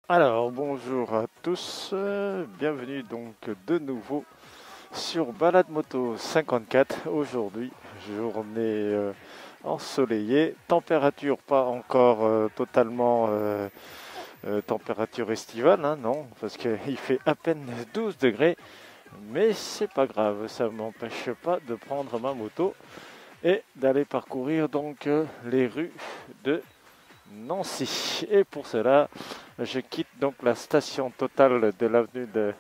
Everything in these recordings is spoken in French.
Alors, bonjour à tous, bienvenue donc de nouveau sur Balade Moto 54. Aujourd'hui, journée ensoleillée, température pas encore totalement température estivale, hein, non, parce qu'il fait à peine 12 degrés, mais c'est pas grave, ça m'empêche pas de prendre ma moto et d'aller parcourir donc les rues de Nancy. Et pour cela, je quitte donc la station totale de l'avenue de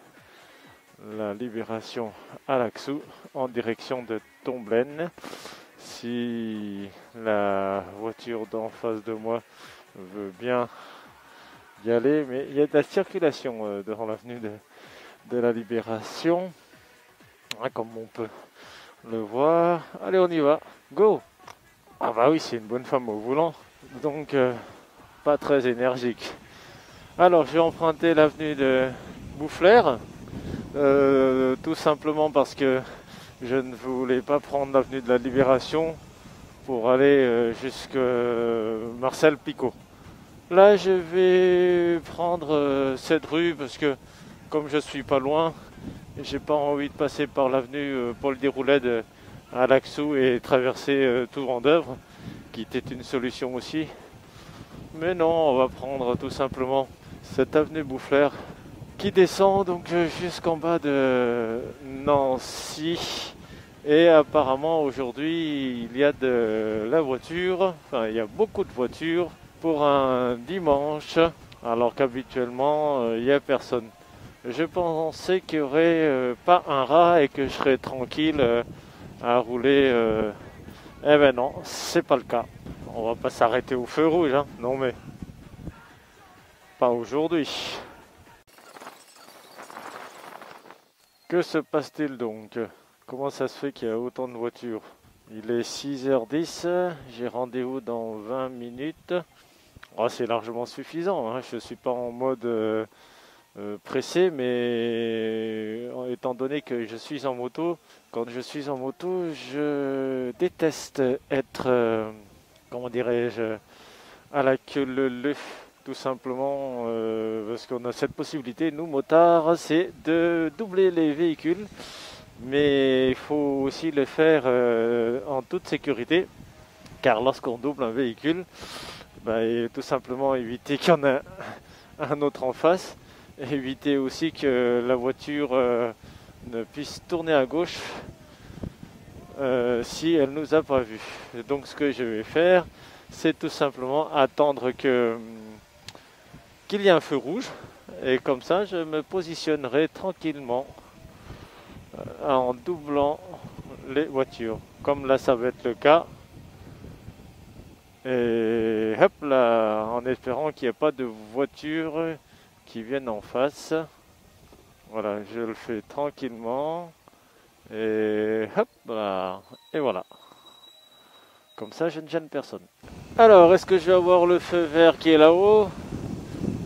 la Libération à Laxou en direction de Tomblaine. Si la voiture d'en face de moi veut bien y aller, mais il y a de la circulation devant l'avenue de la Libération, comme on peut le voir. Allez, on y va, go! Ah bah oui, c'est une bonne femme au volant, donc pas très énergique. Alors, je vais emprunter l'avenue de Boufflers, tout simplement parce que je ne voulais pas prendre l'avenue de la Libération pour aller jusqu'à Marcel Picot. Là, je vais prendre cette rue parce que, comme je suis pas loin, j'ai pas envie de passer par l'avenue Paul Déroulède à Laxou et traverser tout Vendœuvre, qui était une solution aussi. Mais non, on va prendre tout simplement cette avenue Boufflers qui descend donc jusqu'en bas de Nancy. Et apparemment aujourd'hui il y a de la voiture, enfin il y a beaucoup de voitures pour un dimanche, alors qu'habituellement il n'y a personne. Je pensais qu'il n'y aurait pas un rat et que je serais tranquille à rouler. Eh ben non, c'est pas le cas. On va pas s'arrêter au feu rouge, hein. Non mais pas aujourd'hui. Que se passe-t-il donc? Comment ça se fait qu'il y a autant de voitures? Il est 6h10, j'ai rendez-vous dans 20 minutes. Oh, c'est largement suffisant, hein. Je ne suis pas en mode pressé, mais étant donné que je suis en moto, quand je suis en moto, je déteste être, comment dirais-je, à la queue leu, tout simplement parce qu'on a cette possibilité, nous motards, c'est de doubler les véhicules, mais il faut aussi le faire en toute sécurité, car lorsqu'on double un véhicule, et tout simplement éviter qu'il y en ait un autre en face, et éviter aussi que la voiture ne puisse tourner à gauche si elle nous a pas vus. Donc ce que je vais faire, c'est tout simplement attendre qu'il y ait un feu rouge, et comme ça je me positionnerai tranquillement en doublant les voitures, comme là ça va être le cas, et hop là, en espérant qu'il n'y ait pas de voitures qui viennent en face. Voilà, je le fais tranquillement, et hop là, et voilà, comme ça je ne gêne personne. Alors, est-ce que je vais avoir le feu vert qui est là-haut?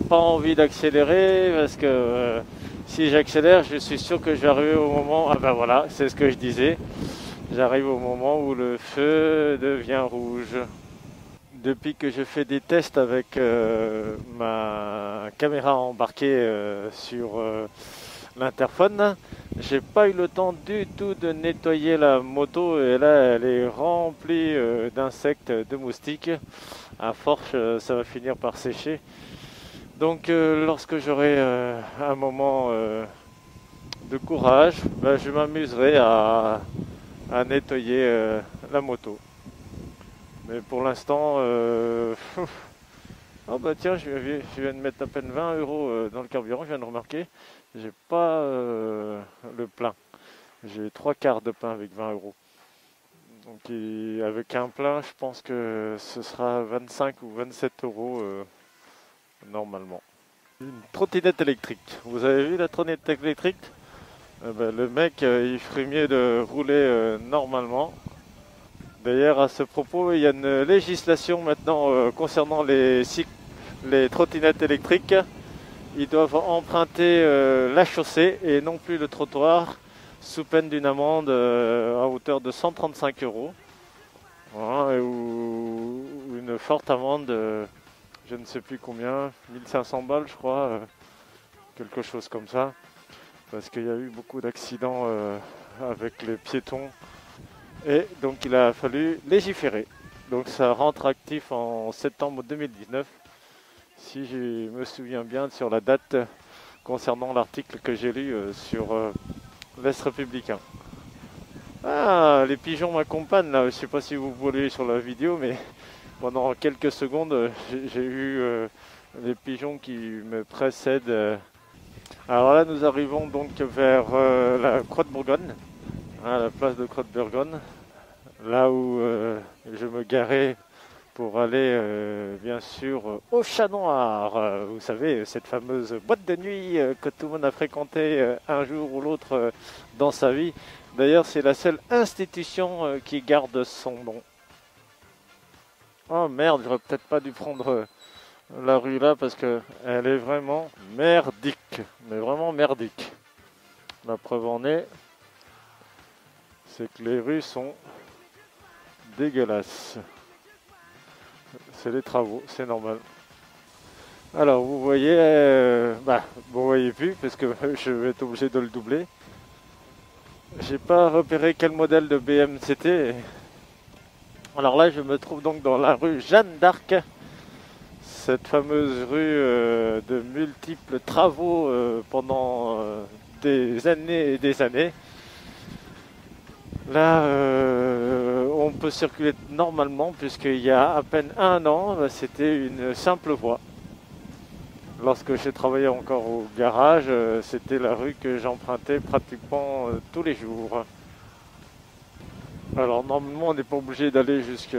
Pas envie d'accélérer parce que si j'accélère, je suis sûr que je vais arriver au moment. Ah ben voilà, c'est ce que je disais. J'arrive au moment où le feu devient rouge. Depuis que je fais des tests avec ma caméra embarquée sur l'interphone, j'ai pas eu le temps du tout de nettoyer la moto et là elle est remplie d'insectes, de moustiques. À force, ça va finir par sécher. Donc lorsque j'aurai un moment de courage, je m'amuserai à nettoyer la moto. Mais pour l'instant, oh bah tiens, je viens de mettre à peine 20 euros dans le carburant, je viens de remarquer. J'ai pas le plein. J'ai 3 quarts de plein avec 20 euros. Donc avec un plein, je pense que ce sera 25 ou 27 euros normalement. Une trottinette électrique. Vous avez vu la trottinette électrique? Le mec, il ferait mieux de rouler normalement. D'ailleurs, à ce propos, il y a une législation maintenant concernant les trottinettes électriques. Ils doivent emprunter la chaussée et non plus le trottoir, sous peine d'une amende à hauteur de 135 euros. Voilà, ou une forte amende je ne sais plus combien, 1500 balles je crois, quelque chose comme ça, parce qu'il y a eu beaucoup d'accidents avec les piétons, et donc il a fallu légiférer. Donc ça rentre actif en septembre 2019, si je me souviens bien sur la date concernant l'article que j'ai lu sur l'Est républicain. Ah, les pigeons m'accompagnent là, je ne sais pas si vous voulez sur la vidéo, mais pendant quelques secondes, j'ai eu les pigeons qui me précèdent. Alors là, nous arrivons donc vers la Croix de Bourgogne, hein, la place de Croix de Bourgogne, là où je me garais pour aller bien sûr au Chat Noir. Vous savez, cette fameuse boîte de nuit que tout le monde a fréquenté un jour ou l'autre dans sa vie. D'ailleurs, c'est la seule institution qui garde son nom. Oh merde, j'aurais peut-être pas dû prendre la rue là parce que elle est vraiment merdique. Mais vraiment merdique. La preuve en est, c'est que les rues sont dégueulasses. C'est les travaux, c'est normal. Alors vous voyez, vous voyez plus parce que je vais être obligé de le doubler. J'ai pas repéré quel modèle de BM c'était. Alors là, je me trouve donc dans la rue Jeanne d'Arc, cette fameuse rue de multiples travaux pendant des années et des années. Là, on peut circuler normalement puisqu'il y a à peine un an, c'était une simple voie. Lorsque j'ai travaillé encore au garage, c'était la rue que j'empruntais pratiquement tous les jours. Alors normalement on n'est pas obligé d'aller jusqu'à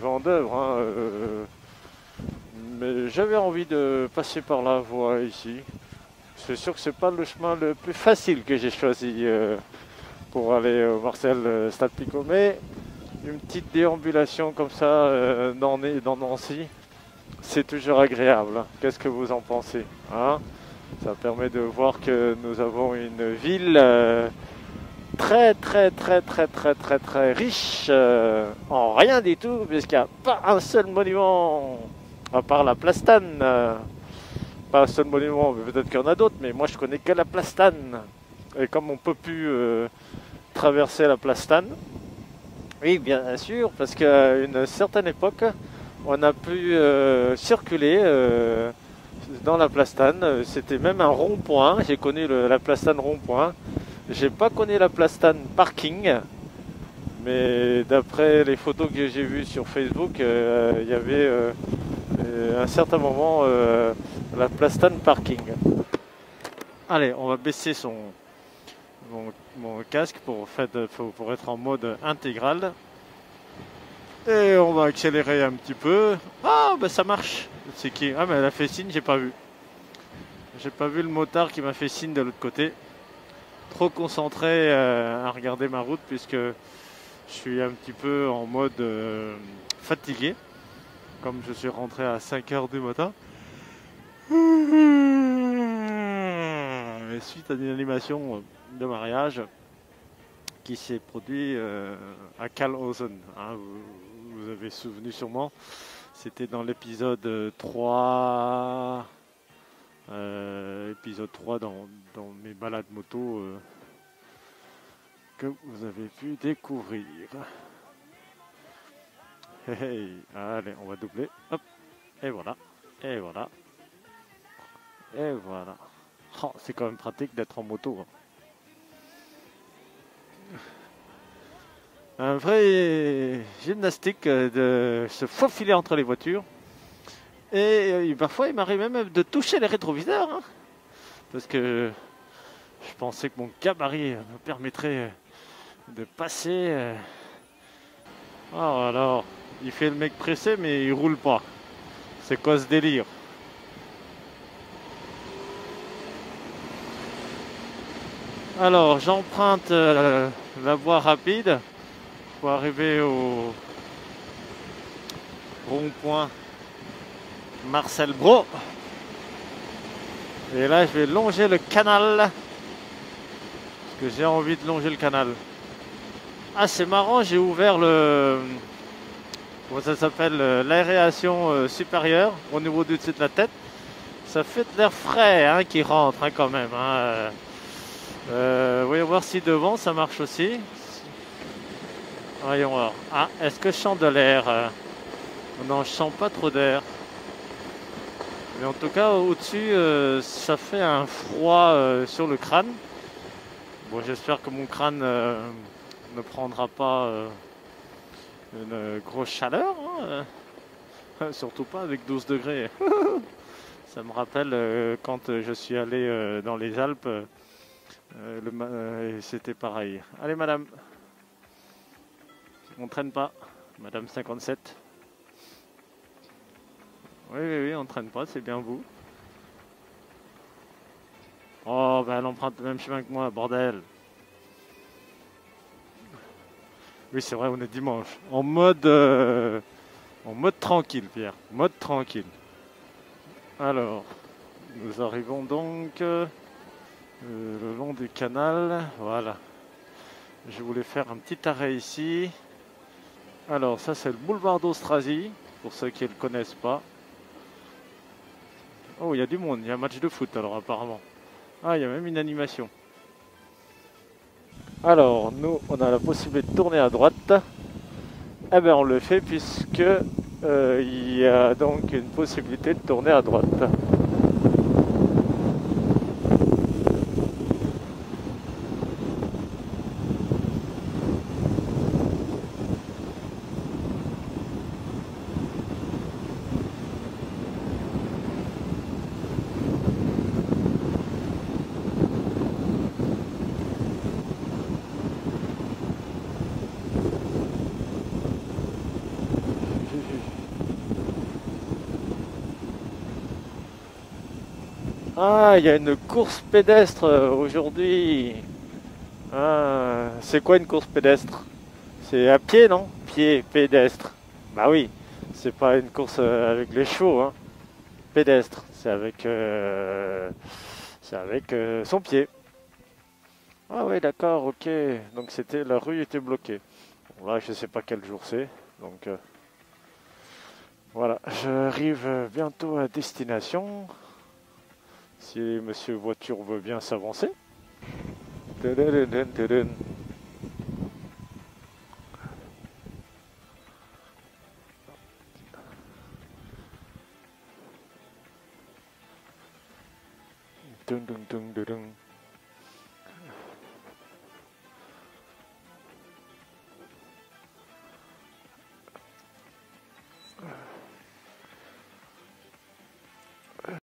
Vendeuvre, hein, mais j'avais envie de passer par la voie ici. C'est sûr que c'est pas le chemin le plus facile que j'ai choisi pour aller au Marcel Stade Picot, mais une petite déambulation comme ça dans Nancy, c'est toujours agréable. Qu'est-ce que vous en pensez, hein? Ça permet de voir que nous avons une ville très riche en rien du tout, puisqu'il n'y a pas un seul monument à part la Plastane. Pas un seul monument, peut-être qu'il y en a d'autres, mais moi je connais que la Plastane. Et comme on ne peut plus traverser la Plastane, oui bien sûr, parce qu'à une certaine époque, on a pu circuler dans la Plastane. C'était même un rond-point, j'ai connu la Plastane rond-point. J'ai pas connu la Plastane parking, mais d'après les photos que j'ai vues sur Facebook, il y avait à un certain moment la Plastane parking. Allez, on va baisser mon casque pour être en mode intégral. Et on va accélérer un petit peu. Ah, ben ça marche. C'est qui? Ah, mais elle a fait signe, j'ai pas vu. J'ai pas vu le motard qui m'a fait signe de l'autre côté. Trop concentré à regarder ma route puisque je suis un petit peu en mode fatigué, comme je suis rentré à 5h du matin. Et suite à une animation de mariage qui s'est produite à Kalhausen, hein, vous avez souvenu sûrement, c'était dans l'épisode 3. Épisode 3 dans mes balades moto que vous avez pu découvrir. Hey, allez, on va doubler. Hop, et voilà, et voilà, et voilà. Oh, c'est quand même pratique d'être en moto. Hein. Un vrai gymnastique de se faufiler entre les voitures. Et parfois, il m'arrive même de toucher les rétroviseurs. Hein, parce que je pensais que mon gabarit me permettrait de passer. Oh, alors, il fait le mec pressé, mais il roule pas. C'est quoi ce délire? Alors, j'emprunte la voie rapide pour arriver au rond-point Marcel Brault. Et là, je vais longer le canal. Parce que j'ai envie de longer le canal. Ah, c'est marrant, j'ai ouvert comment ça s'appelle, l'aération supérieure au niveau du dessus de la tête. Ça fait de l'air frais hein, qui rentre hein, quand même. Hein. Voyons voir si devant ça marche aussi. Voyons voir. Ah, est-ce que je sens de l'air Non, je sens pas trop d'air. Mais en tout cas, au-dessus, ça fait un froid sur le crâne. Bon, j'espère que mon crâne ne prendra pas une grosse chaleur. Hein. Surtout pas avec 12 degrés. Ça me rappelle quand je suis allé dans les Alpes, c'était pareil. Allez, madame, on traîne pas. Madame 57. Oui, oui, oui, on traîne pas, c'est bien vous. Oh, ben elle emprunte le même chemin que moi, bordel. Oui, c'est vrai, on est dimanche. En mode tranquille, Pierre. Mode tranquille. Alors, nous arrivons donc le long du canal. Voilà. Je voulais faire un petit arrêt ici. Alors, ça, c'est le boulevard d'Austrasie, pour ceux qui ne le connaissent pas. Oh, il y a du monde. Il y a un match de foot, alors, apparemment. Ah, il y a même une animation. Alors, nous, on a la possibilité de tourner à droite. Eh bien, on le fait puisque il y a donc une possibilité de tourner à droite. Ah, il y a une course pédestre aujourd'hui. Ah, c'est quoi une course pédestre? C'est à pied, non? Pied, pédestre. Bah oui, c'est pas une course avec les chevaux, hein. Pédestre, c'est avec son pied. Ah oui, d'accord, ok. Donc c'était la rue était bloquée. Bon, là, je sais pas quel jour c'est, donc voilà. J'arrive bientôt à destination. Si Monsieur Voiture veut bien s'avancer. Tadadadun, tadadun. Dun, dun, dun, dun, dun.